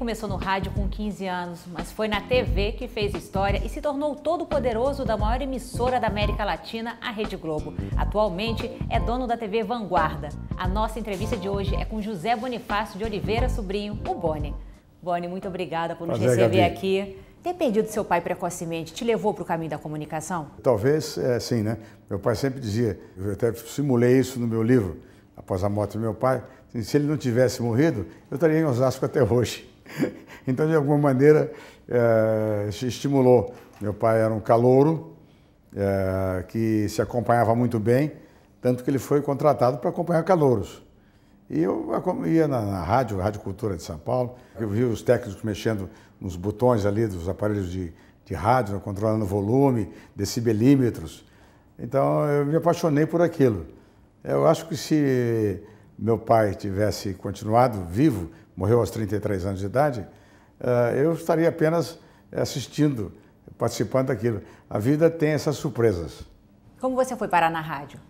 começou no rádio com 15 anos, mas foi na TV que fez história e se tornou o todo-poderoso da maior emissora da América Latina, a Rede Globo. Atualmente é dono da TV Vanguarda. A nossa entrevista de hoje é com José Bonifácio de Oliveira Sobrinho, o Boni. Boni, muito obrigada por nos receber aqui. Ter perdido seu pai precocemente te levou para o caminho da comunicação? Talvez, sim, né? Meu pai sempre dizia, eu até simulei isso no meu livro, após a morte do meu pai, se ele não tivesse morrido, eu estaria em Osasco até hoje. Então, de alguma maneira, estimulou. Meu pai era um calouro, que se acompanhava muito bem, tanto que ele foi contratado para acompanhar calouros. E eu ia na Rádio Cultura de São Paulo, eu via os técnicos mexendo nos botões ali dos aparelhos de rádio, controlando o volume, decibelímetros. Então, eu me apaixonei por aquilo. Eu acho que se meu pai tivesse continuado vivo, morreu aos 33 anos de idade, eu estaria apenas assistindo, participando daquilo. A vida tem essas surpresas. Como você foi parar na rádio?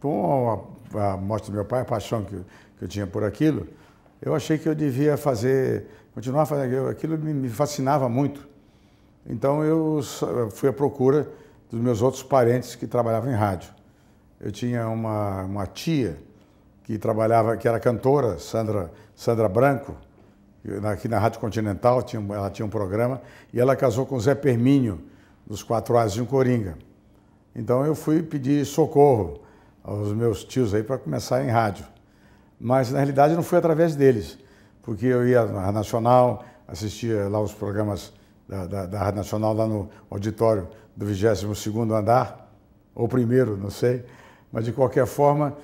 Com a morte do meu pai, a paixão que eu tinha por aquilo, eu achei que eu devia continuar fazendo aquilo, me fascinava muito. Então eu fui à procura dos meus outros parentes que trabalhavam em rádio. Eu tinha uma tia que trabalhava, que era cantora, Sandra Branco, aqui na Rádio Continental, ela tinha um programa, e ela casou com o Zé Permínio, dos 4 As de um Coringa. Então eu fui pedir socorro aos meus tios aí para começar em rádio. Mas na realidade não foi através deles, porque eu ia na Rádio Nacional, assistia lá os programas da Rádio Nacional, lá no auditório do 22º andar, ou primeiro, não sei, mas de qualquer forma,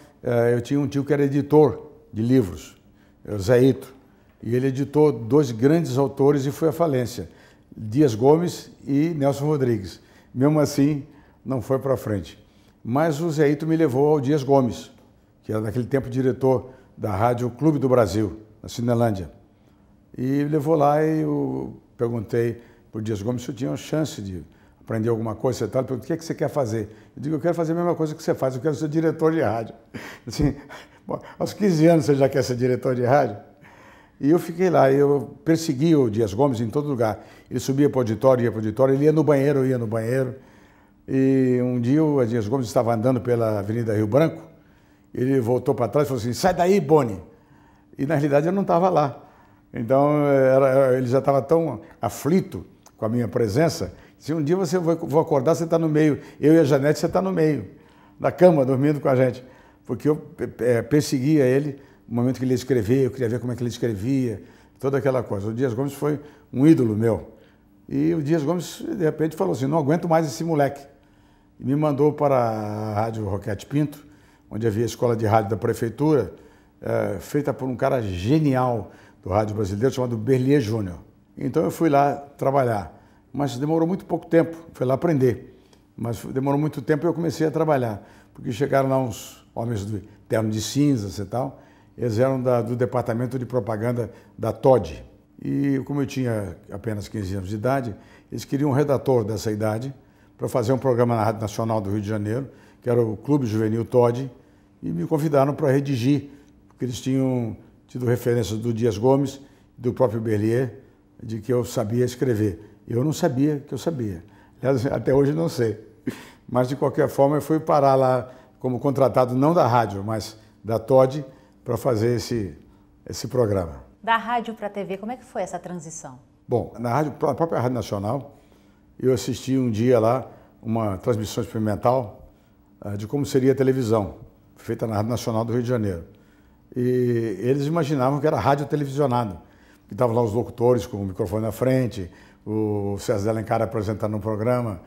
eu tinha um tio que era editor de livros, o Zé Ito, e ele editou 2 grandes autores e foi à falência, Dias Gomes e Nelson Rodrigues. Mesmo assim, não foi para frente. Mas o Zé Ito me levou ao Dias Gomes, que era naquele tempo diretor da Rádio Clube do Brasil, na Cinelândia. E me levou lá e eu perguntei para o Dias Gomes se eu tinha uma chance de aprender alguma coisa e tal. Ele perguntou, o que você quer fazer? Eu digo, eu quero fazer a mesma coisa que você faz, eu quero ser diretor de rádio. Assim, bom, aos 15 anos você já quer ser diretor de rádio? E eu fiquei lá, eu persegui o Dias Gomes em todo lugar. Ele subia para o auditório, ia para o auditório, ele ia no banheiro, eu ia no banheiro. E um dia o Dias Gomes estava andando pela Avenida Rio Branco, ele voltou para trás e falou assim, sai daí, Boni! E na realidade eu não estava lá. Então ele já estava tão aflito com a minha presença, se um dia vou acordar, você está no meio, eu e a Janete, você está no meio da cama, dormindo com a gente. Porque eu perseguia ele, no momento que ele ia escrever, eu queria ver como é que ele escrevia, toda aquela coisa. O Dias Gomes foi um ídolo meu. E o Dias Gomes, de repente, falou assim, não aguento mais esse moleque. E me mandou para a Rádio Roquete Pinto, onde havia a escola de rádio da prefeitura, feita por um cara genial do rádio brasileiro, chamado Berlier Júnior. Então eu fui lá trabalhar, mas demorou muito pouco tempo, fui lá aprender, mas demorou muito tempo e eu comecei a trabalhar, porque chegaram lá uns homens do terno de cinzas e tal, eles eram do departamento de propaganda da Todd. E como eu tinha apenas 15 anos de idade, eles queriam um redator dessa idade para fazer um programa na Rádio Nacional do Rio de Janeiro, que era o Clube Juvenil Todd, e me convidaram para redigir, porque eles tinham tido referências do Dias Gomes, do próprio Berlier, de que eu sabia escrever. Eu não sabia que eu sabia. Aliás, até hoje não sei. Mas, de qualquer forma, eu fui parar lá como contratado, não da rádio, mas da Todd, para fazer esse programa. Da rádio para a TV, como é que foi essa transição? Bom, na própria Rádio Nacional, eu assisti um dia lá uma transmissão experimental de como seria a televisão, feita na Rádio Nacional do Rio de Janeiro. E eles imaginavam que era rádio televisionado. Estavam lá os locutores com o microfone na frente, o César de Alencar apresentando um programa,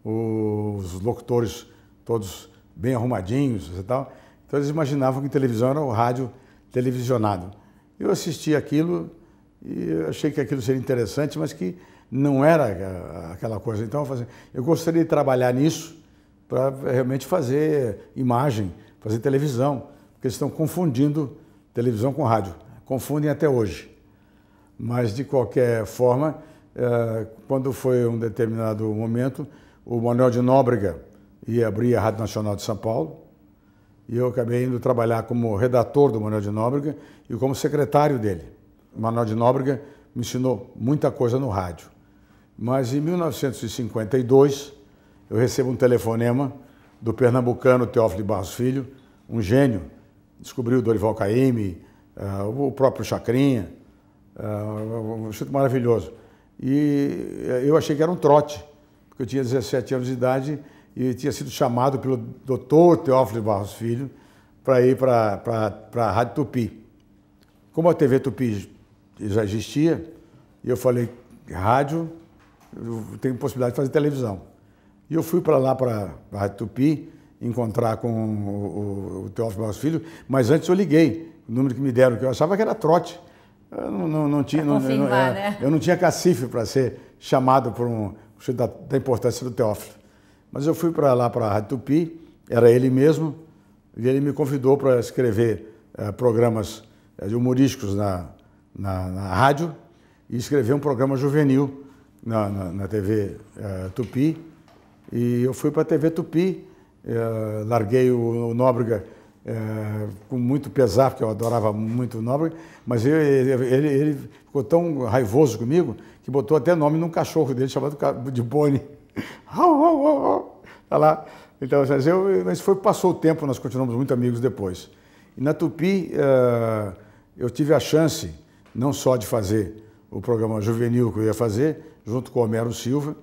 os locutores todos bem arrumadinhos e tal. Então eles imaginavam que televisão era o rádio televisionado. Eu assisti aquilo e achei que aquilo seria interessante, mas que não era aquela coisa. Então eu gostaria de trabalhar nisso para realmente fazer imagem, fazer televisão, porque eles estão confundindo televisão com rádio. Confundem até hoje. Mas, de qualquer forma, quando foi um determinado momento, o Manuel de Nóbrega ia abrir a Rádio Nacional de São Paulo, e eu acabei indo trabalhar como redator do Manuel de Nóbrega e como secretário dele. O Manuel de Nóbrega me ensinou muita coisa no rádio. Mas em 1952, eu recebo um telefonema do pernambucano Teófilo de Barros Filho, um gênio, descobriu o Dorival Caymmi, o próprio Chacrinha, um chute maravilhoso. E eu achei que era um trote, porque eu tinha 17 anos de idade e tinha sido chamado pelo doutor Teófilo de Barros Filho para ir para a Rádio Tupi. Como a TV Tupi já existia, eu falei, rádio, eu tenho possibilidade de fazer televisão. E eu fui para lá, para a Rádio Tupi, encontrar com o Teófilo Barros Filho, mas antes eu liguei o número que me deram, que eu achava que era trote. Eu não tinha, né? Eu não tinha cacife para ser chamado por da importância do Teófilo. Mas eu fui para lá, para a Rádio Tupi, era ele mesmo, e ele me convidou para escrever programas humorísticos na rádio e escrever um programa juvenil na TV Tupi. E eu fui para a TV Tupi, larguei o Nóbrega com muito pesar, porque eu adorava muito o Nóbrega, mas ele ficou tão raivoso comigo que botou até nome num cachorro dele chamado de Boni. Tá lá. Então, mas passou o tempo, nós continuamos muito amigos depois. E na Tupi, eu tive a chance, não só de fazer o programa juvenil que eu ia fazer, junto com o Homero Silva,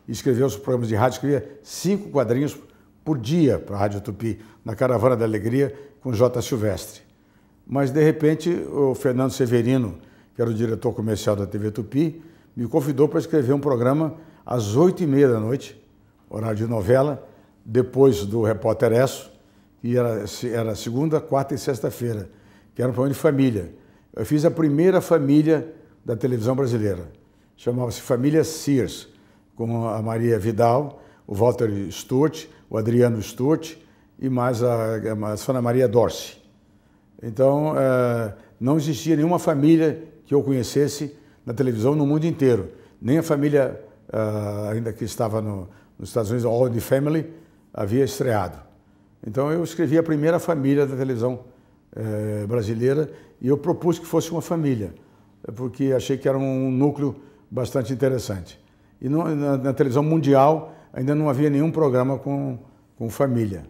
e escrever os programas de rádio, escrevia 5 quadrinhos por dia para a Rádio Tupi, na Caravana da Alegria, com J. Silvestre. Mas, de repente, o Fernando Severino, que era o diretor comercial da TV Tupi, me convidou para escrever um programa às 8h30 da noite, horário de novela, depois do Repórter Esso, que era segunda, quarta e sexta-feira, que era um programa de família. Eu fiz a primeira família da televisão brasileira. Chamava-se Família Sears, com a Maria Vidal, o Walter Sturt, o Adriano Sturt e mais a Sônia Maria Dorce. Então, não existia nenhuma família que eu conhecesse na televisão no mundo inteiro. Nem a família, ainda que estava nos Estados Unidos, All in the Family, havia estreado. Então, eu escrevi a primeira família da televisão brasileira e eu propus que fosse uma família, porque achei que era um núcleo bastante interessante. E na televisão mundial ainda não havia nenhum programa com família.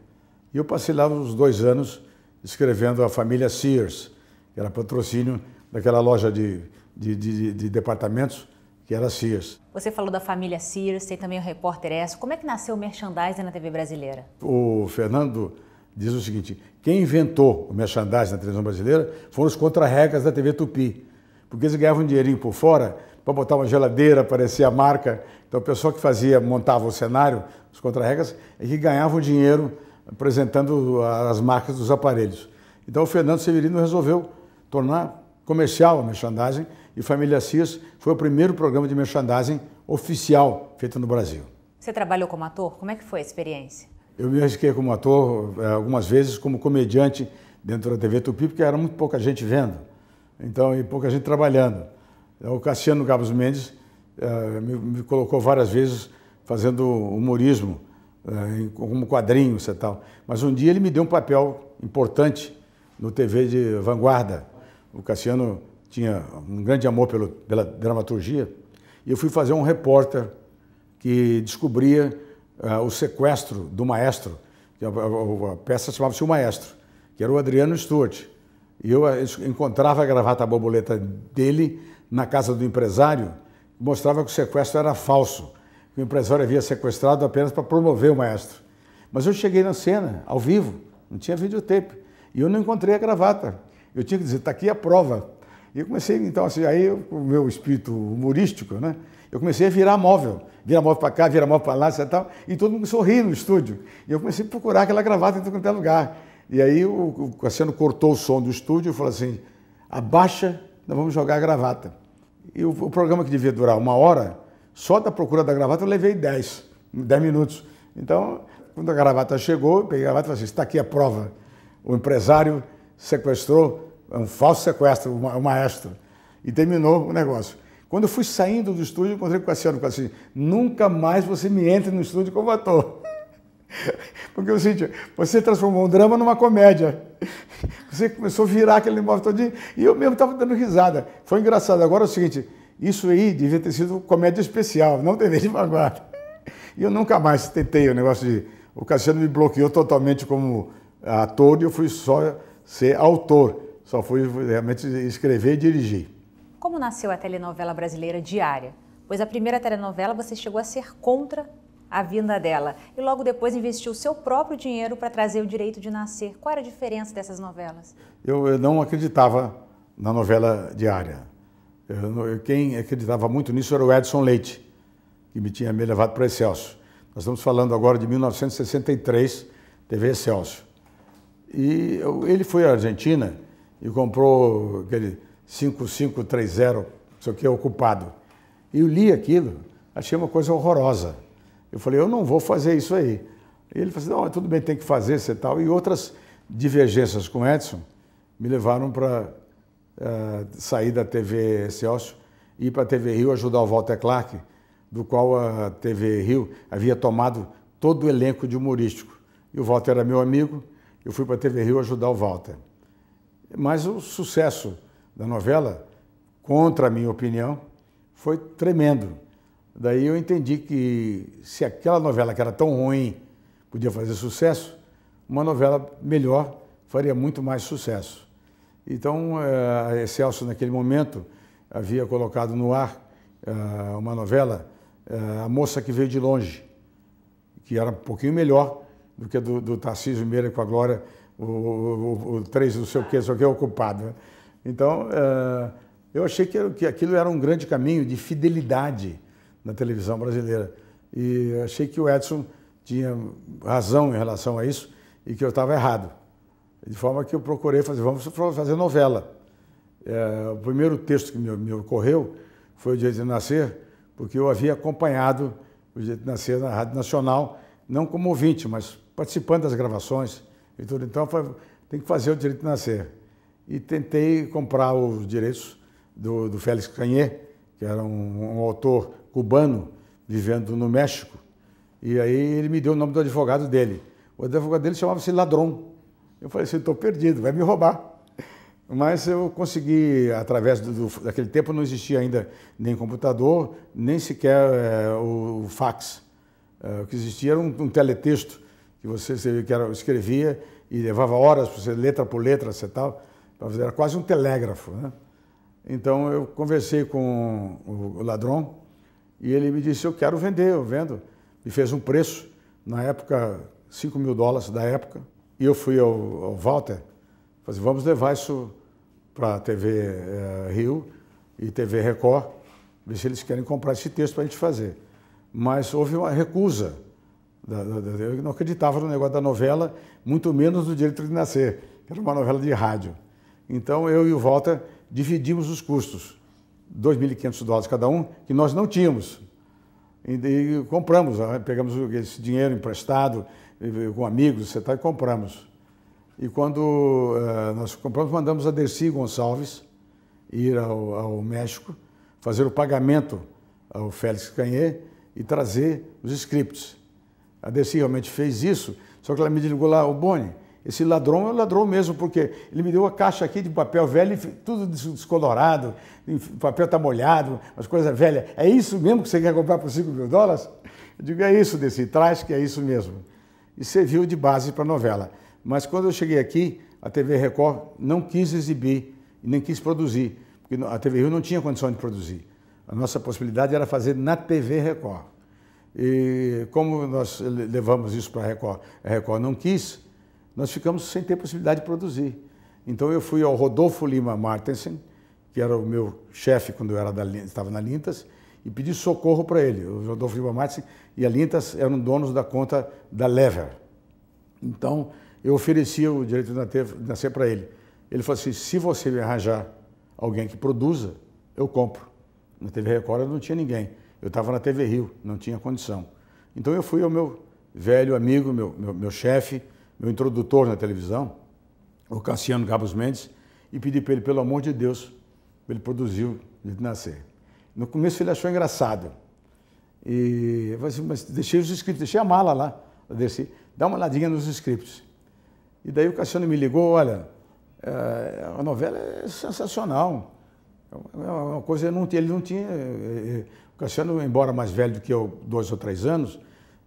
E eu passei lá uns 2 anos escrevendo a família Sears, que era patrocínio daquela loja de departamentos que era Sears. Você falou da família Sears, tem também o Repórter Esso. Como é que nasceu o merchandising na TV brasileira? O Fernando diz o seguinte, quem inventou o merchandising na televisão brasileira foram os contra-regas da TV Tupi, porque eles ganhavam um dinheirinho por fora para botar uma geladeira, aparecia a marca. Então o pessoal que montava o cenário, os contra-regas, é que ganhava o dinheiro apresentando as marcas dos aparelhos. Então o Fernando Severino resolveu tornar comercial a merchandising e Família Sears foi o primeiro programa de merchandising oficial feito no Brasil. Você trabalhou como ator? Como é que foi a experiência? Eu me arrisquei como ator algumas vezes, como comediante dentro da TV Tupi, porque era muito pouca gente vendo, então, e pouca gente trabalhando. O Cassiano Gabos Mendes me colocou várias vezes fazendo humorismo, como quadrinhos e tal. Mas um dia ele me deu um papel importante no TV de Vanguarda. O Cassiano tinha um grande amor pela dramaturgia e eu fui fazer um repórter que descobria o sequestro do maestro. A peça chamava-se O Maestro, que era o Adriano Sturt. E eu encontrava a gravata borboleta dele na casa do empresário, mostrava que o sequestro era falso, que o empresário havia sequestrado apenas para promover o maestro. Mas eu cheguei na cena, ao vivo, não tinha videotape, e eu não encontrei a gravata. Eu tinha que dizer, está aqui a prova. E eu comecei, então, assim, aí o meu espírito humorístico, né? Eu comecei a virar móvel para cá, virar móvel para lá, e tal, e todo mundo começou a rir no estúdio. E eu comecei a procurar aquela gravata em todo quanto é lugar. E aí o Cassiano cortou o som do estúdio e falou assim, abaixa, nós vamos jogar a gravata. E o programa que devia durar 1 hora, só da procura da gravata eu levei 10 minutos. Então, quando a gravata chegou, eu peguei a gravata e falei assim, está aqui a prova. O empresário sequestrou, um falso sequestro, o maestro. E terminou o negócio. Quando eu fui saindo do estúdio, encontrei com o Cassiano e falei assim, nunca mais você me entre no estúdio como ator. Porque eu senti, você transformou um drama numa comédia. Você começou a virar aquele imóvel todinho e eu mesmo estava dando risada. Foi engraçado. Agora é o seguinte, Isso aí devia ter sido comédia especial, não TV de vanguarda. E eu nunca mais tentei o negócio de... O Cassiano me bloqueou totalmente como ator e eu fui só ser autor. Só fui realmente escrever e dirigir. Como nasceu a telenovela brasileira Diária? Pois a primeira telenovela você chegou a ser contra a vinda dela e logo depois investiu o seu próprio dinheiro para trazer o Direito de Nascer. Qual era a diferença dessas novelas? Eu não acreditava na novela Diária. Quem acreditava muito nisso era o Edson Leite, que me tinha me levado para Excelsior. Nós estamos falando agora de 1963, TV Excelsior. E ele foi à Argentina e comprou aquele 5530, não sei o que, ocupado. E eu li aquilo, achei uma coisa horrorosa. Eu falei, eu não vou fazer isso aí. E ele falou assim, não, tudo bem, tem que fazer, e tal. E outras divergências com Edson me levaram para sair da TV Excelsior e ir para a TV Rio ajudar o Walter Clark, do qual a TV Rio havia tomado todo o elenco de humorístico. E o Walter era meu amigo, eu fui para a TV Rio ajudar o Walter. Mas o sucesso da novela, contra a minha opinião, foi tremendo. Daí eu entendi que se aquela novela que era tão ruim podia fazer sucesso, uma novela melhor faria muito mais sucesso. Então, a Excelsior, naquele momento, havia colocado no ar uma novela, A Moça que Veio de Longe, que era um pouquinho melhor do que do Tarcísio Meira com a Glória, o 3 não sei o que, ocupado. Né? Então, eu achei que aquilo era um grande caminho de fidelidade na televisão brasileira. E achei que o Edson tinha razão em relação a isso e que eu estava errado. De forma que eu procurei fazer, vamos fazer novela. O primeiro texto que me ocorreu foi o Direito de Nascer, porque eu havia acompanhado o Direito de Nascer na Rádio Nacional, não como ouvinte, mas participando das gravações e tudo. Então, tem que fazer o Direito de Nascer. E tentei comprar os direitos do Félix Canhé, que era um autor cubano vivendo no México. E aí ele me deu o nome do advogado dele. O advogado dele chamava-se Ladrão. Eu falei assim, estou perdido, vai me roubar. Mas eu consegui, através daquele tempo não existia ainda nem computador, nem sequer o fax. O que existia era um teletexto, que você escrevia e levava horas para você, letra por letra, tal, para fazer, era quase um telégrafo. Né? Então eu conversei com o Ladrão e ele me disse, eu quero vender, eu vendo. E fez um preço, na época, $5.000 da época. E eu fui ao Walter, falei, vamos levar isso para a TV Rio e TV Record, ver se eles querem comprar esse texto para a gente fazer. Mas houve uma recusa. Eu não acreditava no negócio da novela, muito menos do Direito de Nascer, que era uma novela de rádio. Então eu e o Walter dividimos os custos, $2.500 cada um, que nós não tínhamos. E compramos, pegamos esse dinheiro emprestado, com amigos, e compramos. E quando nós compramos, mandamos a Dercy Gonçalves ir ao México, fazer o pagamento ao Félix Canhé e trazer os scripts. A Dercy realmente fez isso, só que ela me ligou lá, o Boni, esse ladrão é um ladrão mesmo, porque ele me deu a caixa aqui de papel velho, tudo descolorado, o papel está molhado, as coisas velhas. É isso mesmo que você quer comprar por $5.000? Eu digo, é isso, Dercy, traz que é isso mesmo. E serviu de base para a novela. Mas quando eu cheguei aqui, a TV Record não quis exibir e nem quis produzir, porque a TV Rio não tinha condição de produzir. A nossa possibilidade era fazer na TV Record. E como nós levamos isso para a Record não quis, nós ficamos sem ter possibilidade de produzir. Então eu fui ao Rodolfo Lima Martensen, que era o meu chefe quando eu estava na Lintas, e pedi socorro para ele. O Rodolfo Lima Martensen e a Lintas eram donos da conta da Lever. Então eu oferecia o Direito de Nascer para ele. Ele falou assim, se você me arranjar alguém que produza, eu compro. Na TV Record eu não tinha ninguém. Eu estava na TV Rio, não tinha condição. Então eu fui ao meu velho amigo, meu chefe, meu introdutor na televisão, o Cassiano Gabos Mendes, e pedi para ele, pelo amor de Deus, para ele produzir o Direito de Nascer. No começo ele achou engraçado. E eu falei assim, mas deixei os scripts, deixei a mala lá, desci, dá uma olhadinha nos scripts. E daí o Cassiano me ligou, olha, a novela é sensacional. É uma coisa, ele não tinha... O Cassiano, embora mais velho do que eu, 2 ou 3 anos,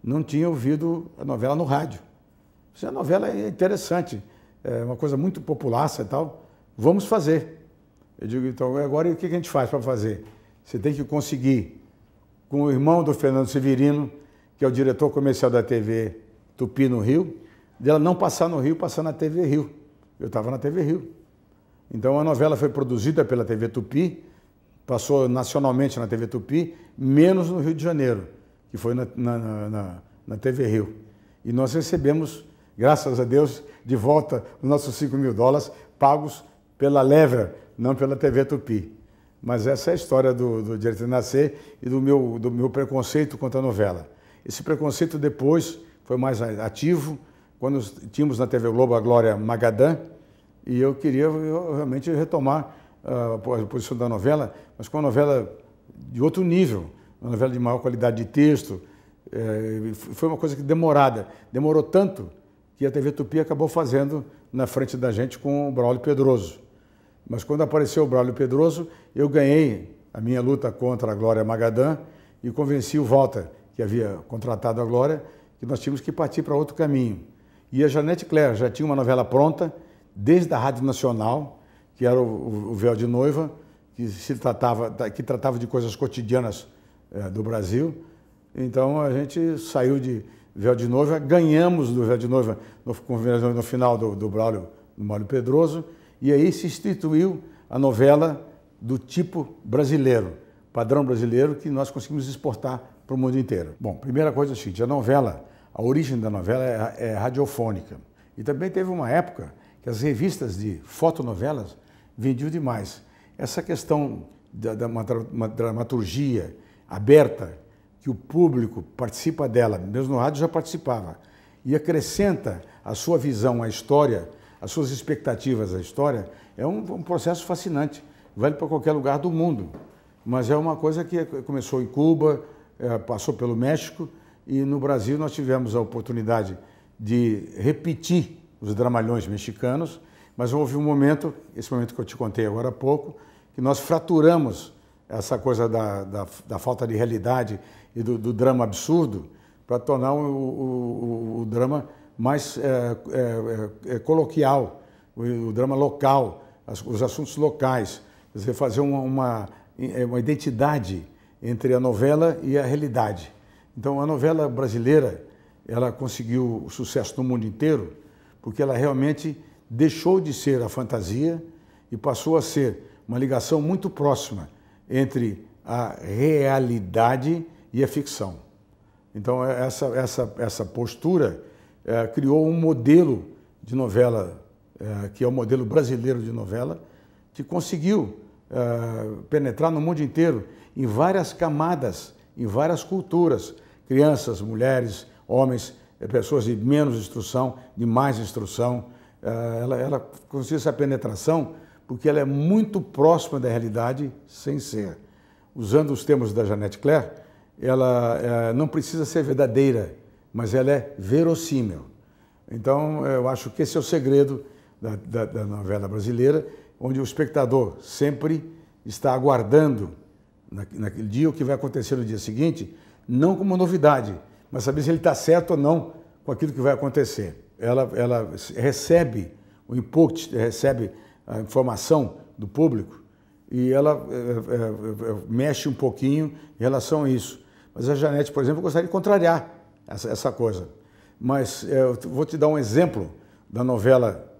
não tinha ouvido a novela no rádio. A novela é interessante, é uma coisa muito populaça e tal, vamos fazer. Eu digo, então, agora o que a gente faz para fazer? Você tem que conseguir, com o irmão do Fernando Severino, que é o diretor comercial da TV Tupi no Rio, dela não passar no Rio, passar na TV Rio. Eu estava na TV Rio. Então a novela foi produzida pela TV Tupi, passou nacionalmente na TV Tupi, menos no Rio de Janeiro, que foi na TV Rio. E nós recebemos, graças a Deus, de volta os nossos $5.000 pagos pela Lever, não pela TV Tupi. Mas essa é a história do Direito de Nascer e do meu preconceito contra a novela. Esse preconceito depois foi mais ativo, quando tínhamos na TV Globo a Glória Magadã, e eu queria realmente retomar a posição da novela, mas com uma novela de outro nível, uma novela de maior qualidade de texto. Foi uma coisa que demorou tanto que a TV Tupi acabou fazendo na frente da gente com o Braulio Pedroso. Mas quando apareceu o Braulio Pedroso, eu ganhei a minha luta contra a Glória Magadã e convenci o Walter, que havia contratado a Glória, que nós tínhamos que partir para outro caminho. E a Janete Claire já tinha uma novela pronta, desde a Rádio Nacional, que era o Véu de Noiva, que tratava de coisas cotidianas do Brasil. Então a gente saiu de Véu de Noiva, ganhamos do Véu de Noiva no final do Braulio Pedroso, e aí se instituiu a novela do tipo brasileiro, padrão brasileiro, que nós conseguimos exportar para o mundo inteiro. Bom, primeira coisa é o seguinte, a origem da novela é radiofônica. E também teve uma época que as revistas de fotonovelas vendiam demais. Essa questão da dramaturgia aberta, que o público participa dela, mesmo no rádio já participava, e acrescenta a sua visão à história, as suas expectativas à história, é um processo fascinante, vale para qualquer lugar do mundo. Mas é uma coisa que começou em Cuba, passou pelo México, e no Brasil nós tivemos a oportunidade de repetir os dramalhões mexicanos, mas houve um momento, esse momento que eu te contei agora há pouco, que nós fraturamos essa coisa da falta de realidade e do drama absurdo para tornar o drama mais coloquial, o drama local, os assuntos locais, quer dizer, fazer uma identidade entre a novela e a realidade. Então, a novela brasileira, ela conseguiu sucesso no mundo inteiro, porque ela realmente deixou de ser a fantasia e passou a ser uma ligação muito próxima entre a realidade e a ficção. Então, essa postura criou um modelo de novela, que é o modelo brasileiro de novela, que conseguiu penetrar no mundo inteiro, em várias camadas, em várias culturas, crianças, mulheres, homens, pessoas de menos instrução, de mais instrução. Ela conseguiu essa penetração porque ela é muito próxima da realidade sem ser. Usando os termos da Janete Claire, ela não precisa ser verdadeira, mas ela é verossímil. Então, eu acho que esse é o segredo da novela brasileira, onde o espectador sempre está aguardando naquele dia o que vai acontecer no dia seguinte, não como novidade, mas saber se ele está certo ou não com aquilo que vai acontecer. Ela recebe o input, recebe a informação do público e ela mexe um pouquinho em relação a isso. Mas a Janete, por exemplo, gostaria de contrariar essa coisa. Mas eu vou te dar um exemplo da novela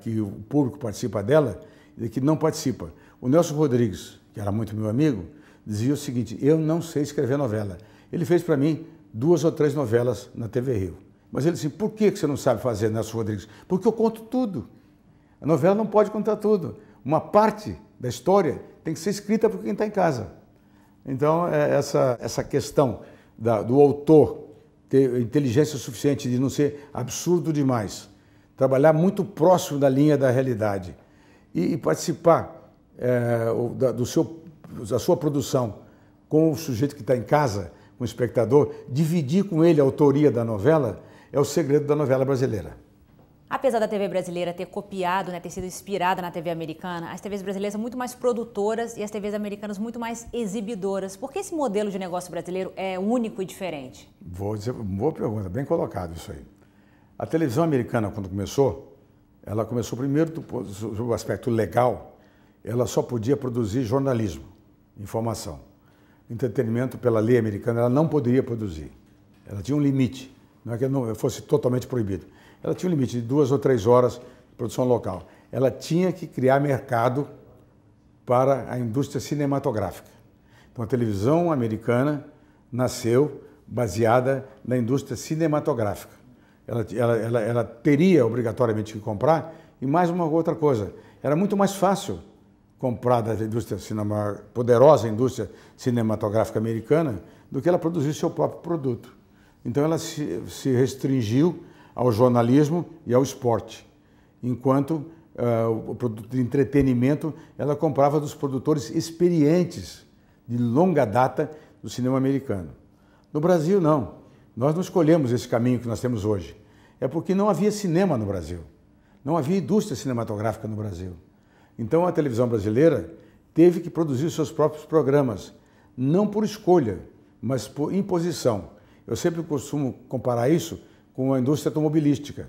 que o público participa dela e que não participa. O Nelson Rodrigues, que era muito meu amigo, dizia o seguinte: eu não sei escrever novela. Ele fez para mim 2 ou 3 novelas na TV Rio. Mas ele disse: por que você não sabe fazer, Nelson Rodrigues? Porque eu conto tudo. A novela não pode contar tudo. Uma parte da história tem que ser escrita por quem está em casa. Então, essa questão do autor ter inteligência suficiente de não ser absurdo demais, trabalhar muito próximo da linha da realidade e participar da sua produção com o sujeito que está em casa, com o espectador, dividir com ele a autoria da novela, é o segredo da novela brasileira. Apesar da TV brasileira ter copiado, ter sido inspirada na TV americana, as TVs brasileiras são muito mais produtoras e as TVs americanas muito mais exibidoras. Por que esse modelo de negócio brasileiro é único e diferente? Boa pergunta, bem colocado isso aí. A televisão americana, quando começou, ela começou primeiro do aspecto legal, ela só podia produzir jornalismo, informação. Entretenimento, pela lei americana, ela não poderia produzir. Ela tinha um limite, não é que não fosse totalmente proibido. Ela tinha um limite de 2 ou 3 horas de produção local. Ela tinha que criar mercado para a indústria cinematográfica. Então, a televisão americana nasceu baseada na indústria cinematográfica. Ela teria obrigatoriamente que comprar, e mais uma outra coisa, era muito mais fácil comprar da indústria poderosa indústria cinematográfica americana do que ela produzir seu próprio produto. Então, ela se restringiu ao jornalismo e ao esporte, enquanto o produto de entretenimento ela comprava dos produtores experientes de longa data do cinema americano. No Brasil, não. Nós não escolhemos esse caminho que nós temos hoje. É porque não havia cinema no Brasil, não havia indústria cinematográfica no Brasil. Então a televisão brasileira teve que produzir seus próprios programas, não por escolha, mas por imposição. Eu sempre costumo comparar isso com a indústria automobilística.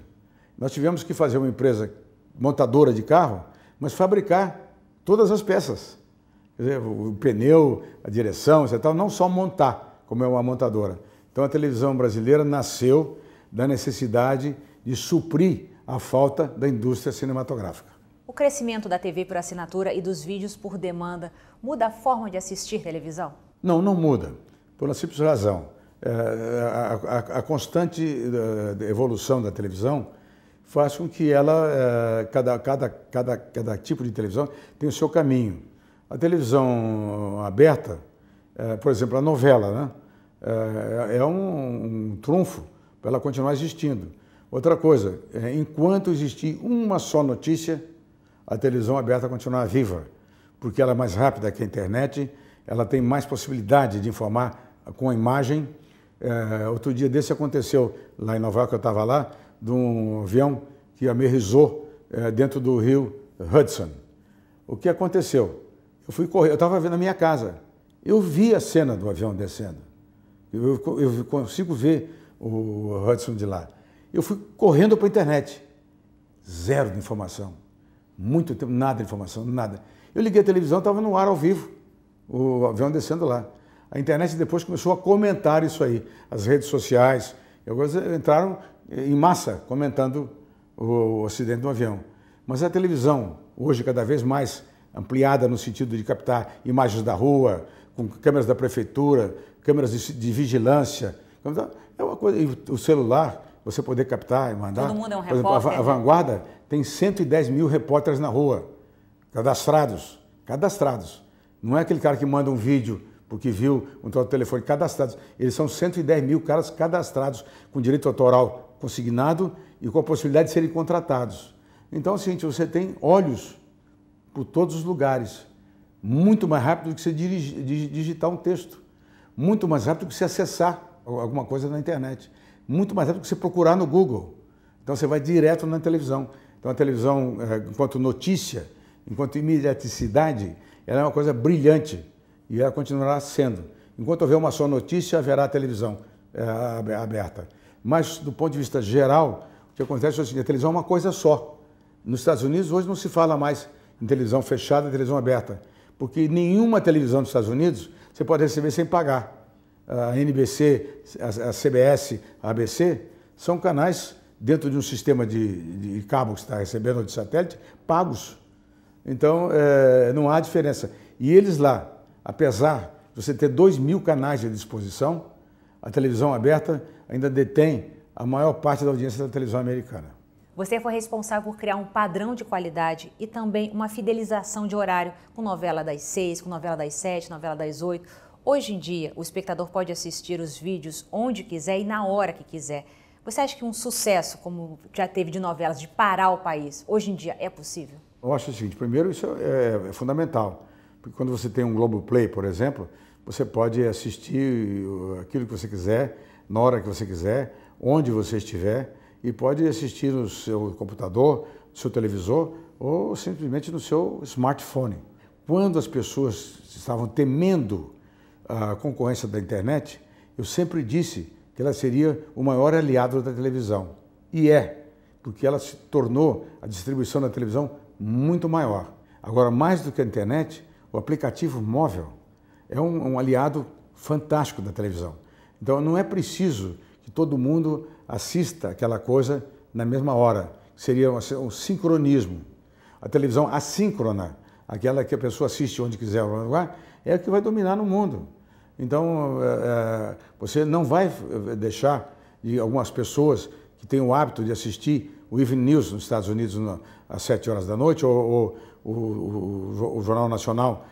Nós tivemos que fazer uma empresa montadora de carro, mas fabricar todas as peças. Quer dizer, o pneu, a direção, etc., não só montar, como é uma montadora. Então a televisão brasileira nasceu da necessidade de suprir a falta da indústria cinematográfica. O crescimento da TV por assinatura e dos vídeos por demanda muda a forma de assistir televisão? Não, não muda, por uma simples razão. A constante evolução da televisão faz com que ela, cada tipo de televisão tem o seu caminho. A televisão aberta, por exemplo, a novela, né? É um trunfo para ela continuar existindo. Outra coisa, enquanto existir uma só notícia, a televisão aberta continuará viva, porque ela é mais rápida que a internet, ela tem mais possibilidade de informar com a imagem. Outro dia desse aconteceu, lá em Nova York, eu estava lá, de um avião que aterrissou dentro do rio Hudson. O que aconteceu? Eu fui correr, eu estava vendo na minha casa, eu vi a cena do avião descendo, eu consigo ver o Hudson de lá. Eu fui correndo para a internet, zero de informação, muito tempo, nada de informação, nada. Eu liguei a televisão, estava no ar ao vivo, o avião descendo lá. A internet depois começou a comentar isso aí, as redes sociais, entraram em massa comentando o acidente do avião. Mas a televisão, hoje cada vez mais ampliada no sentido de captar imagens da rua, com câmeras da prefeitura, câmeras de vigilância, é uma coisa, e o celular, você poder captar e mandar. Todo mundo é um repórter. Por exemplo, a Vanguarda tem 110 mil repórteres na rua, cadastrados. Não é aquele cara que manda um vídeo porque viu um telefone cadastrados. Eles são 110 mil caras cadastrados, com direito autoral consignado e com a possibilidade de serem contratados. Então, é o seguinte, você tem olhos por todos os lugares, muito mais rápido do que você digitar um texto, muito mais rápido do que você acessar alguma coisa na internet, muito mais rápido do que você procurar no Google. Então, você vai direto na televisão. Então, a televisão, enquanto notícia, enquanto imediaticidade, ela é uma coisa brilhante. E ela continuará sendo. Enquanto houver uma só notícia, haverá televisão aberta. Mas, do ponto de vista geral, o que acontece é o seguinte, a televisão é uma coisa só. Nos Estados Unidos, hoje não se fala mais em televisão fechada e televisão aberta, porque nenhuma televisão dos Estados Unidos você pode receber sem pagar. A NBC, a CBS, a ABC, são canais dentro de um sistema de cabo que você está recebendo, ou de satélite, pagos. Então, não há diferença. E eles lá, apesar de você ter 2.000 canais à disposição, a televisão aberta ainda detém a maior parte da audiência da televisão americana. Você foi responsável por criar um padrão de qualidade e também uma fidelização de horário, com novela das 6, com novela das 7, novela das 8. Hoje em dia, o espectador pode assistir os vídeos onde quiser e na hora que quiser. Você acha que um sucesso, como já teve de novelas, de parar o país, hoje em dia é possível? Eu acho o seguinte, primeiro isso é fundamental. Porque quando você tem um Globoplay, por exemplo, você pode assistir aquilo que você quiser, na hora que você quiser, onde você estiver, e pode assistir no seu computador, no seu televisor ou simplesmente no seu smartphone. Quando as pessoas estavam temendo a concorrência da internet, eu sempre disse que ela seria o maior aliado da televisão. E é, porque ela se tornou a distribuição da televisão muito maior. Agora, mais do que a internet, o aplicativo móvel é um aliado fantástico da televisão. Então, não é preciso que todo mundo assista aquela coisa na mesma hora. Seria um sincronismo. A televisão assíncrona, aquela que a pessoa assiste onde quiser, é a que vai dominar no mundo. Então, você não vai deixar de algumas pessoas que têm o hábito de assistir o Evening News nos Estados Unidos às 7 horas da noite, ou o Jornal Nacional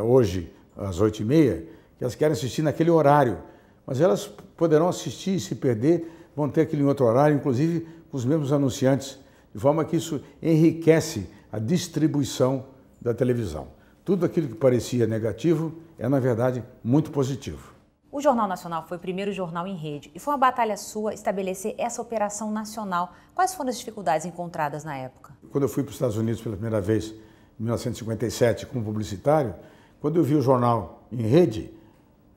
hoje às 8h30, que elas querem assistir naquele horário. Mas elas poderão assistir e se perder, vão ter aquele em outro horário, inclusive com os mesmos anunciantes, de forma que isso enriquece a distribuição da televisão. Tudo aquilo que parecia negativo é, na verdade, muito positivo. O Jornal Nacional foi o primeiro jornal em rede e foi uma batalha sua estabelecer essa operação nacional. Quais foram as dificuldades encontradas na época? Quando eu fui para os Estados Unidos pela primeira vez, em 1957, como publicitário, quando eu vi o jornal em rede,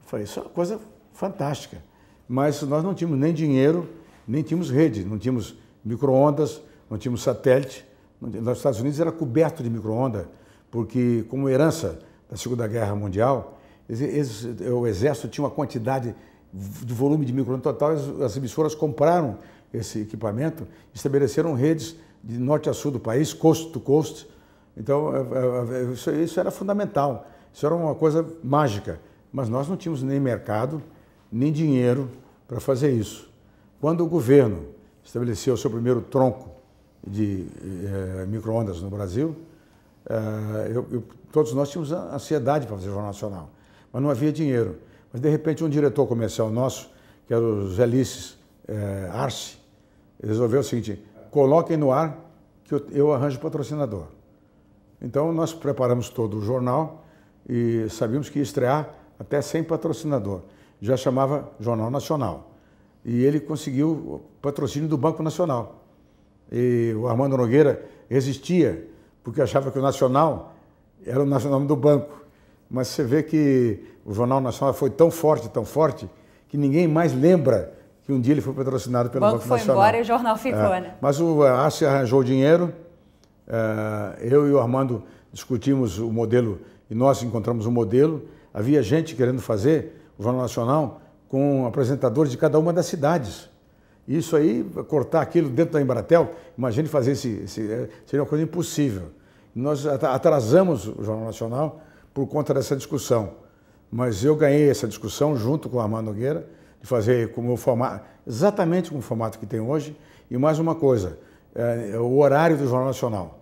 eu falei, isso é uma coisa fantástica. Mas nós não tínhamos nem dinheiro, nem tínhamos rede, não tínhamos micro-ondas, não tínhamos satélite. Nos Estados Unidos era coberto de micro-ondas, porque como herança da Segunda Guerra Mundial, o Exército tinha uma quantidade de volume de micro-ondas total, as emissoras compraram esse equipamento, estabeleceram redes de norte a sul do país, coast to coast. Então, isso era fundamental, isso era uma coisa mágica, mas nós não tínhamos nem mercado, nem dinheiro para fazer isso. Quando o governo estabeleceu o seu primeiro tronco de micro-ondas no Brasil, todos nós tínhamos ansiedade para fazer o Jornal Nacional, mas não havia dinheiro. Mas, de repente, um diretor comercial nosso, que era o Zé Lices Arce, resolveu o seguinte, coloquem no ar que eu arranjo patrocinador. Então, nós preparamos todo o jornal e sabíamos que ia estrear até sem patrocinador. Já chamava Jornal Nacional. E ele conseguiu o patrocínio do Banco Nacional. E o Armando Nogueira resistia, porque achava que o Nacional era o nome do banco. Mas você vê que o Jornal Nacional foi tão forte, que ninguém mais lembra que um dia ele foi patrocinado pelo Banco Nacional. O banco foi embora e o jornal ficou, né? Mas o Arce arranjou o dinheiro, eu e o Armando discutimos o modelo e nós encontramos o modelo. Havia gente querendo fazer o Jornal Nacional com apresentadores de cada uma das cidades. Isso aí, cortar aquilo dentro da Embratel, imagine fazer seria uma coisa impossível. Nós atrasamos o Jornal Nacional por conta dessa discussão. Mas eu ganhei essa discussão junto com o Armando Nogueira, de fazer como o formato, exatamente como o formato que tem hoje. E mais uma coisa, o horário do Jornal Nacional.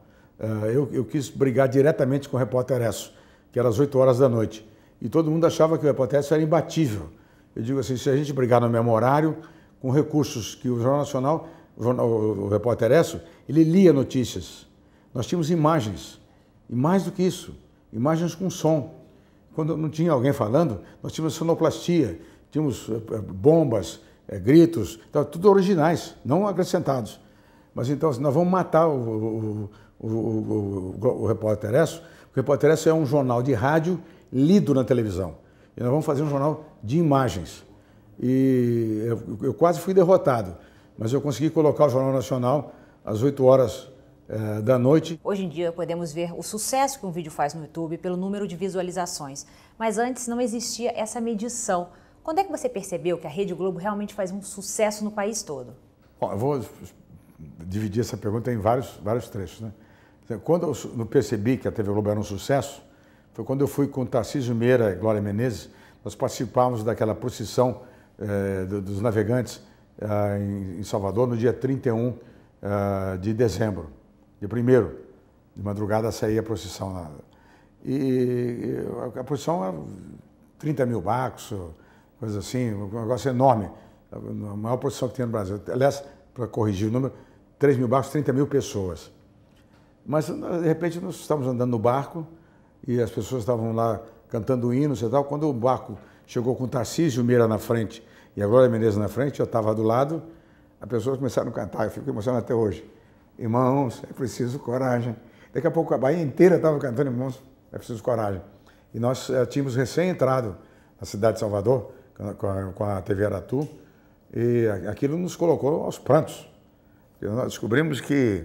Eu quis brigar diretamente com o Repórter Esso, que era às 8 horas da noite. E todo mundo achava que o Repórter Esso era imbatível. Eu digo assim, se a gente brigar no mesmo horário, com recursos que o Jornal Nacional, o Repórter Esso, ele lia notícias. Nós tínhamos imagens, e mais do que isso, imagens com som. Quando não tinha alguém falando, nós tínhamos sonoplastia, tínhamos bombas, gritos, tudo originais, não acrescentados. Mas então, nós vamos matar o Repórter Esso. O Repórter Esso é um jornal de rádio lido na televisão. E nós vamos fazer um jornal de imagens. E eu quase fui derrotado, mas eu consegui colocar o Jornal Nacional às 8 horas da noite. Hoje em dia podemos ver o sucesso que um vídeo faz no YouTube pelo número de visualizações, mas antes não existia essa medição. Quando é que você percebeu que a Rede Globo realmente faz um sucesso no país todo? Bom, eu vou dividir essa pergunta em vários trechos, né? Quando eu percebi que a TV Globo era um sucesso, foi quando eu fui com Tarcísio Meira e Glória Menezes, nós participávamos daquela procissão dos navegantes em Salvador no dia 31 de dezembro. De 1º, de madrugada, saía a procissão lá. E a procissão era 30 mil barcos, coisa assim, um negócio enorme. A maior procissão que tinha no Brasil. Aliás, para corrigir o número, 3 mil barcos, 30 mil pessoas. Mas, de repente, nós estávamos andando no barco e as pessoas estavam lá cantando hinos e tal. Quando o barco chegou com o Tarcísio Meira na frente e a Glória Menezes na frente, eu estava do lado, as pessoas começaram a cantar, eu fico emocionado até hoje. Irmãos, é preciso coragem. Daqui a pouco a Bahia inteira estava cantando, irmãos, é preciso coragem. E nós tínhamos recém-entrado na cidade de Salvador, com a TV Aratu, e aquilo nos colocou aos prantos. Nós descobrimos que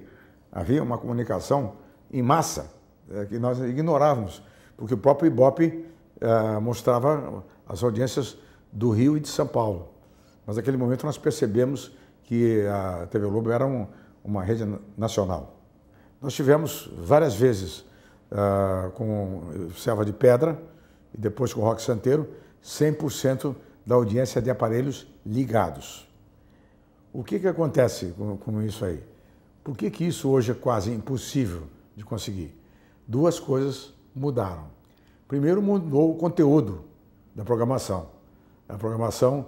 havia uma comunicação em massa, que nós ignorávamos, porque o próprio Ibope mostrava as audiências do Rio e de São Paulo. Mas naquele momento nós percebemos que a TV Globo era uma rede nacional. Nós tivemos várias vezes com Selva de Pedra e depois com Roque Santeiro, 100% da audiência de aparelhos ligados. O que acontece com isso aí? Por que isso hoje é quase impossível de conseguir? Duas coisas mudaram. Primeiro, mudou o conteúdo da programação. A programação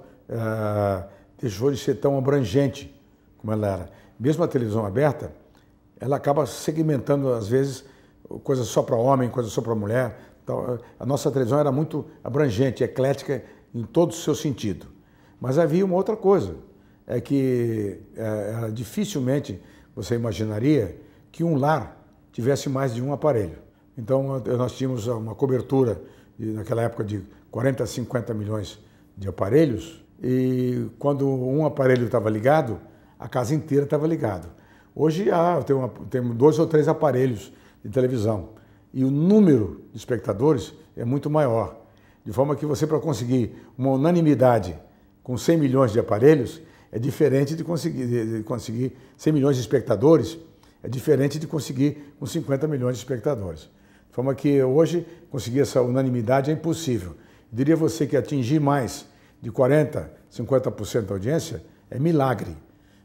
deixou de ser tão abrangente como ela era. Mesmo a televisão aberta, ela acaba segmentando, às vezes, coisas só para homem, coisas só para mulher. Então, a nossa televisão era muito abrangente, eclética em todo o seu sentido. Mas havia uma outra coisa, é que dificilmente você imaginaria que um lar tivesse mais de um aparelho. Então, nós tínhamos uma cobertura, naquela época, de 40 a 50 milhões de aparelhos, e quando um aparelho estava ligado, a casa inteira estava ligada. Hoje tem 2 ou 3 aparelhos de televisão, e o número de espectadores é muito maior. De forma que você, para conseguir uma unanimidade com 100 milhões de aparelhos, é diferente de conseguir 100 milhões de espectadores, é diferente de conseguir com 50 milhões de espectadores. De forma que hoje conseguir essa unanimidade é impossível. Eu diria a você que atingir mais de 40%, 50% da audiência é milagre.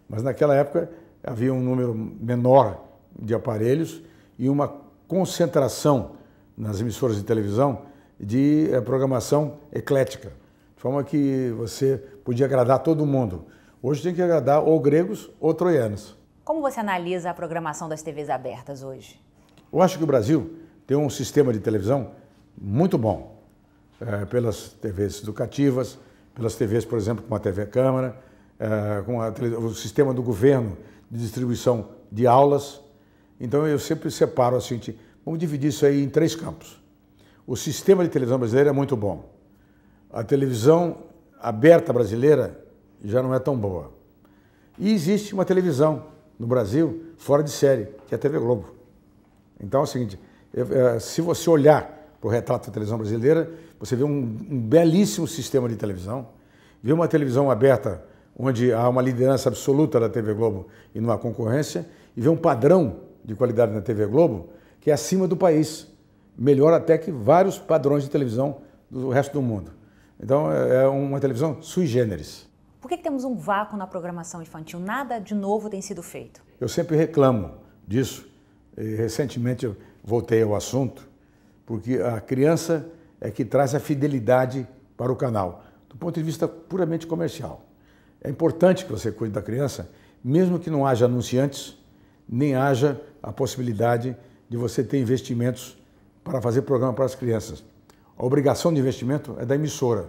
Mas naquela época havia um número menor de aparelhos e uma concentração nas emissoras de televisão de programação eclética, de forma que você podia agradar todo mundo. Hoje tem que agradar ou gregos ou troianos. Como você analisa a programação das TVs abertas hoje? Eu acho que o Brasil tem um sistema de televisão muito bom, pelas TVs educativas, pelas TVs, por exemplo, como a TV Câmara, com o sistema do governo de distribuição de aulas. Então eu sempre separo assim, vamos dividir isso aí em 3 campos. O sistema de televisão brasileiro é muito bom. A televisão aberta brasileira já não é tão boa. E existe uma televisão no Brasil fora de série, que é a TV Globo. Então é o seguinte, se você olhar para o retrato da televisão brasileira, você vê um belíssimo sistema de televisão, vê uma televisão aberta onde há uma liderança absoluta da TV Globo e não há concorrência, e vê um padrão de qualidade na TV Globo que é acima do país, melhor até que vários padrões de televisão do resto do mundo. Então é uma televisão sui generis. Por que temos um vácuo na programação infantil? Nada de novo tem sido feito. Eu sempre reclamo disso. E recentemente eu voltei ao assunto, porque a criança é que traz a fidelidade para o canal, do ponto de vista puramente comercial. É importante que você cuide da criança, mesmo que não haja anunciantes, nem haja a possibilidade de você ter investimentos para fazer programa para as crianças. A obrigação de investimento é da emissora.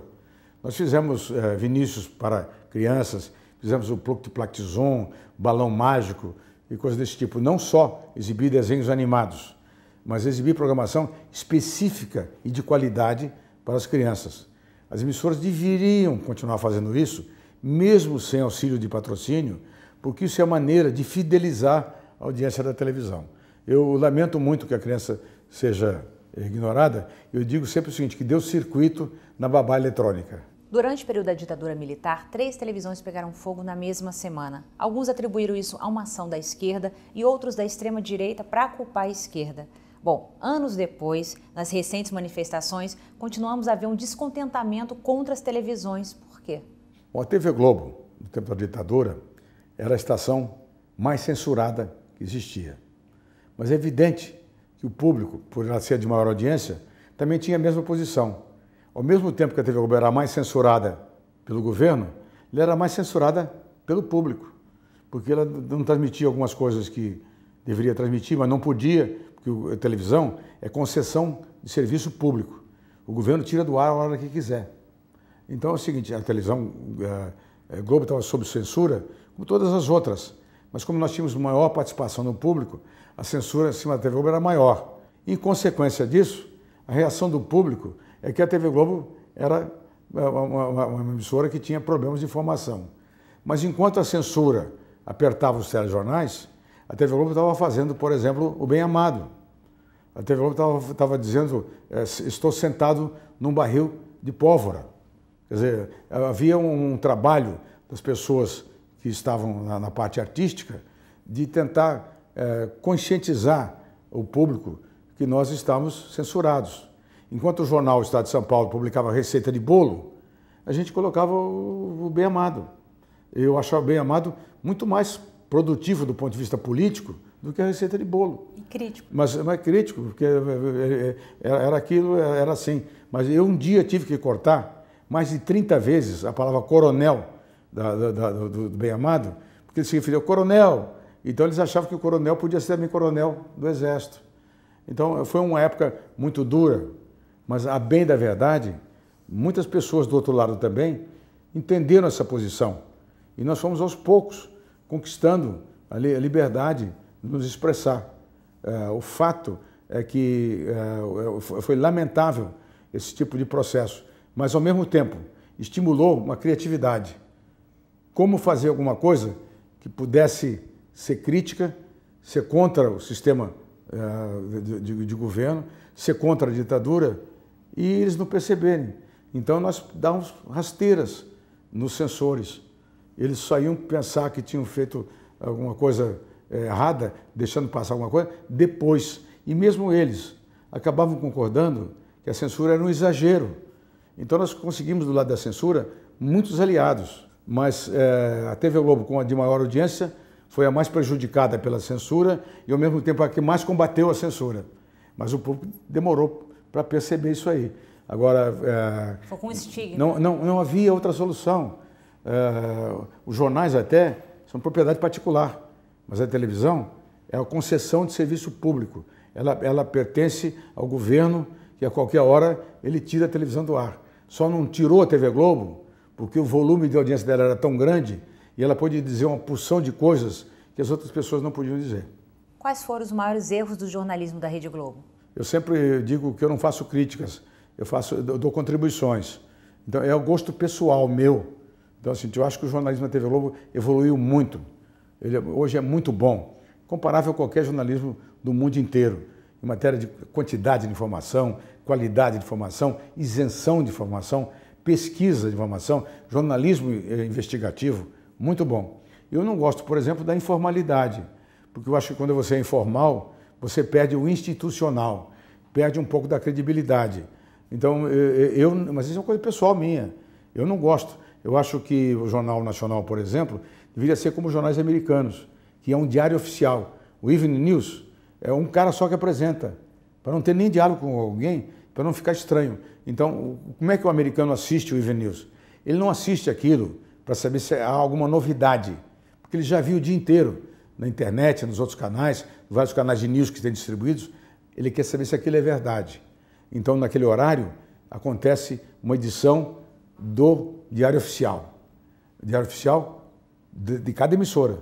Nós fizemos Vinícius para crianças, fizemos o Plactizum, Balão Mágico e coisas desse tipo. Não só exibir desenhos animados, mas exibir programação específica e de qualidade para as crianças. As emissoras deveriam continuar fazendo isso, mesmo sem auxílio de patrocínio, porque isso é a maneira de fidelizar a audiência da televisão. Eu lamento muito que a criança seja ignorada. Eu digo sempre o seguinte, que deu circuito na babá eletrônica. Durante o período da ditadura militar, 3 televisões pegaram fogo na mesma semana. Alguns atribuíram isso a uma ação da esquerda e outros da extrema-direita para culpar a esquerda. Bom, anos depois, nas recentes manifestações, continuamos a ver um descontentamento contra as televisões. Por quê? Bom, a TV Globo, no tempo da ditadura, era a estação mais censurada que existia. Mas é evidente que o público, por ela ser de maior audiência, também tinha a mesma posição. Ao mesmo tempo que a TV Globo era mais censurada pelo governo, ela era mais censurada pelo público, porque ela não transmitia algumas coisas que deveria transmitir, mas não podia, porque a televisão é concessão de serviço público. O governo tira do ar a hora que quiser. Então é o seguinte, a televisão a Globo estava sob censura como todas as outras. Mas como nós tínhamos maior participação no público, a censura em cima da TV Globo era maior. Em consequência disso, a reação do público é que a TV Globo era uma emissora que tinha problemas de informação. Mas enquanto a censura apertava os telejornais, a TV Globo estava fazendo, por exemplo, o Bem Amado. A TV Globo estava dizendo, estou sentado num barril de pólvora. Quer dizer, havia um trabalho das pessoas que estavam na parte artística de tentar conscientizar o público que nós estávamos censurados. Enquanto o jornal Estado de São Paulo publicava receita de bolo, a gente colocava o Bem Amado. Eu achava o Bem Amado muito mais produtivo do ponto de vista político do que a receita de bolo. E crítico. Mas é crítico, porque era aquilo, era assim. Mas eu um dia tive que cortar mais de 30 vezes a palavra coronel do Bem Amado, porque ele se referia ao coronel. Então eles achavam que o coronel podia ser também coronel do Exército. Então foi uma época muito dura, mas a bem da verdade, muitas pessoas do outro lado também entenderam essa posição. E nós fomos aos poucos conquistando a liberdade de nos expressar. O fato é que foi lamentável esse tipo de processo, mas ao mesmo tempo estimulou uma criatividade. Como fazer alguma coisa que pudesse ser crítica, ser contra o sistema de governo, ser contra a ditadura, e eles não perceberem. Então nós dávamos rasteiras nos censores. Eles só iam pensar que tinham feito alguma coisa errada, deixando passar alguma coisa, depois. E mesmo eles acabavam concordando que a censura era um exagero. Então nós conseguimos, do lado da censura, muitos aliados. Mas a TV Globo, com a de maior audiência, foi a mais prejudicada pela censura e, ao mesmo tempo, a que mais combateu a censura. Mas o público demorou para perceber isso aí. Agora... Foi com estigma. Não havia outra solução. Os jornais até são propriedade particular, mas a televisão é a concessão de serviço público. Ela pertence ao governo e a qualquer hora ele tira a televisão do ar. Só não tirou a TV Globo porque o volume de audiência dela era tão grande e ela pôde dizer uma porção de coisas que as outras pessoas não podiam dizer. Quais foram os maiores erros do jornalismo da Rede Globo? Eu sempre digo que eu não faço críticas, eu dou contribuições. Então é o gosto pessoal meu. Então, assim, eu acho que o jornalismo da TV Globo evoluiu muito. Ele hoje é muito bom, comparável a qualquer jornalismo do mundo inteiro, em matéria de quantidade de informação, qualidade de informação, isenção de informação, pesquisa de informação, jornalismo investigativo, muito bom. Eu não gosto, por exemplo, da informalidade, porque eu acho que quando você é informal, você perde o institucional, perde um pouco da credibilidade. Então, mas isso é uma coisa pessoal minha, eu não gosto. Eu acho que o Jornal Nacional, por exemplo, deveria ser como os jornais americanos, que é um diário oficial. O Evening News é um cara só que apresenta, para não ter nem diálogo com alguém, para não ficar estranho. Então, como é que o americano assiste o Evening News? Ele não assiste aquilo para saber se há alguma novidade, porque ele já viu o dia inteiro na internet, nos outros canais, vários canais de news que têm distribuídos, ele quer saber se aquilo é verdade. Então, naquele horário, acontece uma edição do Diário Oficial. Diário Oficial de cada emissora.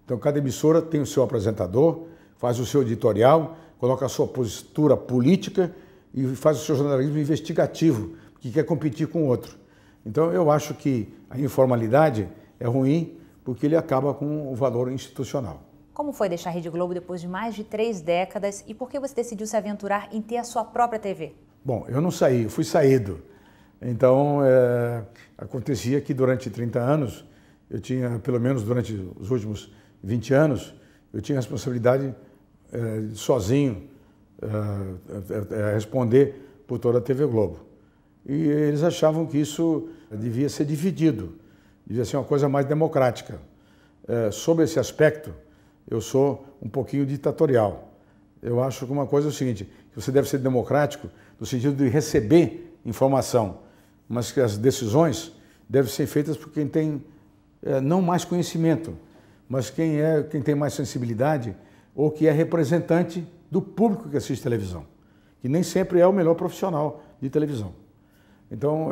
Então, cada emissora tem o seu apresentador, faz o seu editorial, coloca a sua postura política e faz o seu jornalismo investigativo, que quer competir com o outro. Então, eu acho que a informalidade é ruim porque ele acaba com o valor institucional. Como foi deixar a Rede Globo depois de mais de 3 décadas e por que você decidiu se aventurar em ter a sua própria TV? Bom, eu não saí, eu fui saído. Então, acontecia que durante 30 anos, eu tinha, pelo menos durante os últimos 20 anos, eu tinha a responsabilidade sozinho responder por toda a TV Globo. E eles achavam que isso devia ser dividido, devia ser uma coisa mais democrática. Sobre esse aspecto, eu sou um pouquinho ditatorial. Eu acho que uma coisa é o seguinte, que você deve ser democrático no sentido de receber informação, mas que as decisões devem ser feitas por quem tem não mais conhecimento, mas quem tem mais sensibilidade ou que é representante do público que assiste televisão, que nem sempre é o melhor profissional de televisão. Então,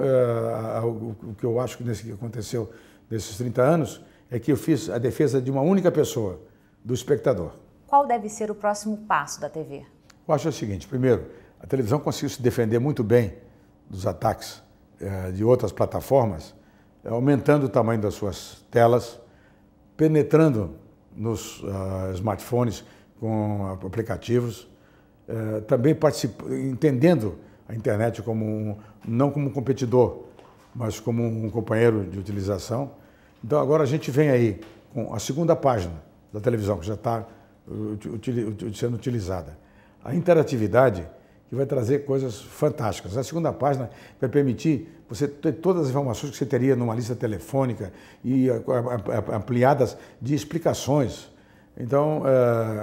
o que eu acho que aconteceu nesses 30 anos é que eu fiz a defesa de uma única pessoa, do espectador. Qual deve ser o próximo passo da TV? Eu acho o seguinte, primeiro, a televisão conseguiu se defender muito bem dos ataques de outras plataformas, aumentando o tamanho das suas telas, penetrando nos smartphones com aplicativos, também entendendo a internet não como um competidor, mas como um companheiro de utilização. Então agora a gente vem aí com a segunda página da televisão, que já está sendo utilizada. A interatividade, que vai trazer coisas fantásticas. A segunda página vai permitir você ter todas as informações que você teria numa lista telefônica e ampliadas de explicações. Então,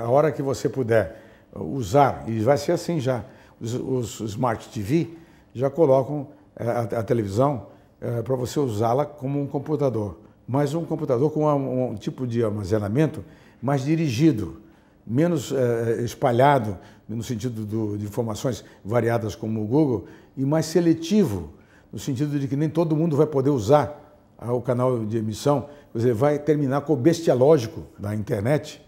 a hora que você puder usar, e vai ser assim já, os Smart TV já colocam a televisão para você usá-la como um computador, mas um computador com um tipo de armazenamento mais dirigido, menos espalhado, no sentido de informações variadas como o Google, e mais seletivo, no sentido de que nem todo mundo vai poder usar o canal de emissão, quer dizer, vai terminar com o bestialógico da internet,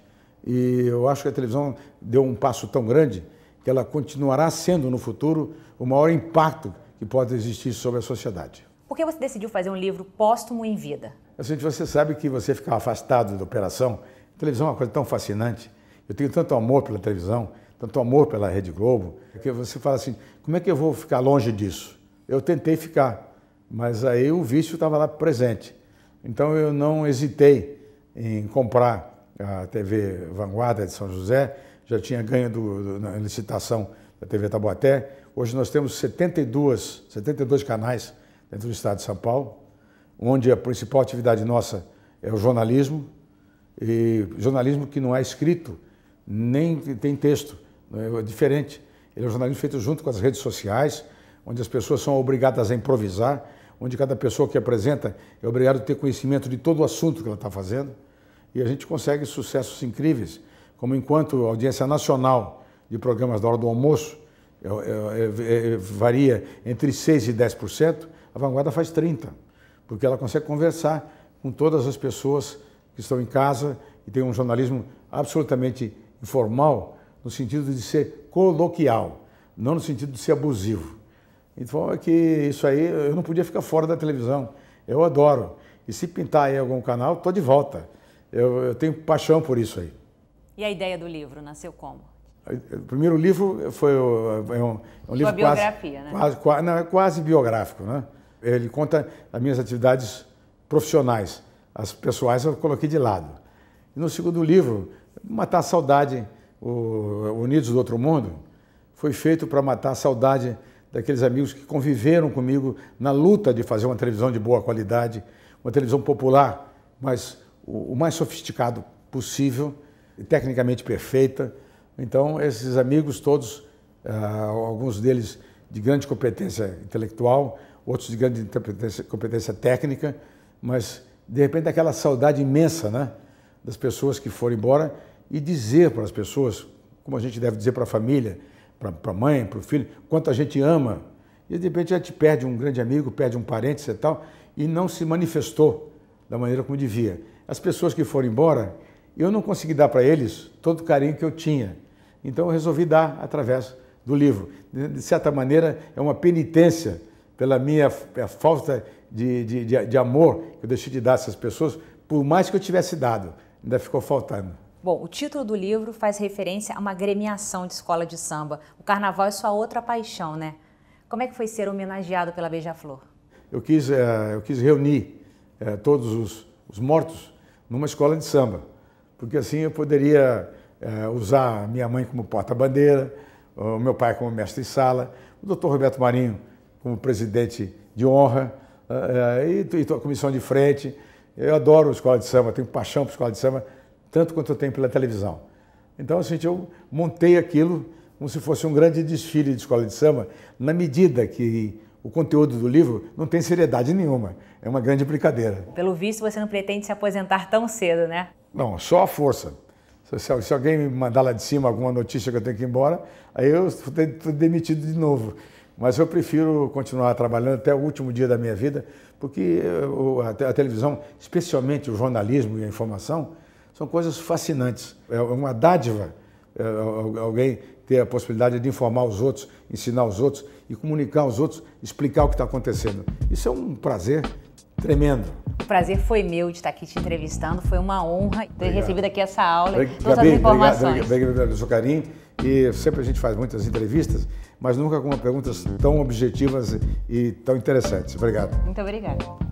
e eu acho que a televisão deu um passo tão grande que ela continuará sendo, no futuro, o maior impacto que pode existir sobre a sociedade. Por que você decidiu fazer um livro póstumo em vida? Você sabe que você ficar afastado da operação, a televisão é uma coisa tão fascinante. Eu tenho tanto amor pela televisão, tanto amor pela Rede Globo, que você fala assim, como é que eu vou ficar longe disso? Eu tentei ficar, mas aí o vício estava lá presente. Então eu não hesitei em comprar a TV Vanguarda de São José, já tinha ganho na licitação da TV Taubaté. Hoje nós temos 72 canais dentro do estado de São Paulo, onde a principal atividade nossa é o jornalismo, e jornalismo que não é escrito, nem tem texto, é diferente. Ele é um jornalismo feito junto com as redes sociais, onde as pessoas são obrigadas a improvisar, onde cada pessoa que apresenta é obrigada a ter conhecimento de todo o assunto que ela está fazendo, e a gente consegue sucessos incríveis, como enquanto a audiência nacional de programas da hora do almoço varia entre 6% e 10%, a Vanguarda faz 30%, porque ela consegue conversar com todas as pessoas que estão em casa e tem um jornalismo absolutamente informal, no sentido de ser coloquial, não no sentido de ser abusivo. Então é que isso aí, eu não podia ficar fora da televisão, eu adoro. E se pintar aí algum canal, estou de volta. Eu tenho paixão por isso aí. E a ideia do livro nasceu como? O primeiro livro foi um livro biografia, né? Quase biográfico, né? Ele conta as minhas atividades profissionais, as pessoais eu coloquei de lado. E no segundo livro, Matar a Saudade, o Unidos do Outro Mundo, foi feito para matar a saudade daqueles amigos que conviveram comigo na luta de fazer uma televisão de boa qualidade, uma televisão popular, mas o mais sofisticado possível, tecnicamente perfeita. Então, esses amigos todos, alguns deles de grande competência intelectual, outros de grande competência técnica, mas, de repente, aquela saudade imensa, né, das pessoas que foram embora, e dizer para as pessoas, como a gente deve dizer para a família, para a mãe, para o filho, quanto a gente ama, e, de repente, a gente perde um grande amigo, perde um parente e tal, e não se manifestou da maneira como devia. As pessoas que foram embora, eu não consegui dar para eles todo o carinho que eu tinha. Então eu resolvi dar através do livro. De certa maneira, é uma penitência pela minha falta de amor que eu deixei de dar a essas pessoas, por mais que eu tivesse dado, ainda ficou faltando. Bom, o título do livro faz referência a uma agremiação de escola de samba. O carnaval é sua outra paixão, né? Como é que foi ser homenageado pela Beija-Flor? Eu quis reunir todos os mortos numa escola de samba, porque assim eu poderia usar a minha mãe como porta-bandeira, o meu pai como mestre-sala, o Dr. Roberto Marinho como presidente de honra e a comissão de frente. Eu adoro a escola de samba, tenho paixão por escola de samba, tanto quanto eu tenho pela televisão. Então, assim, eu montei aquilo como se fosse um grande desfile de escola de samba, na medida que o conteúdo do livro não tem seriedade nenhuma, é uma grande brincadeira. Pelo visto, você não pretende se aposentar tão cedo, né? Não, só a força. Se alguém me mandar lá de cima alguma notícia que eu tenho que ir embora, aí eu estou demitido de novo. Mas eu prefiro continuar trabalhando até o último dia da minha vida, porque a televisão, especialmente o jornalismo e a informação, são coisas fascinantes. É uma dádiva alguém ter a possibilidade de informar os outros, ensinar os outros e comunicar aos outros, explicar o que está acontecendo. Isso é um prazer tremendo. O prazer foi meu de estar aqui te entrevistando, foi uma honra ter recebido aqui essa aula e todas Gabi, as informações. Obrigado pelo seu carinho, e sempre a gente faz muitas entrevistas, mas nunca com perguntas tão objetivas e tão interessantes. Obrigado. Muito obrigada.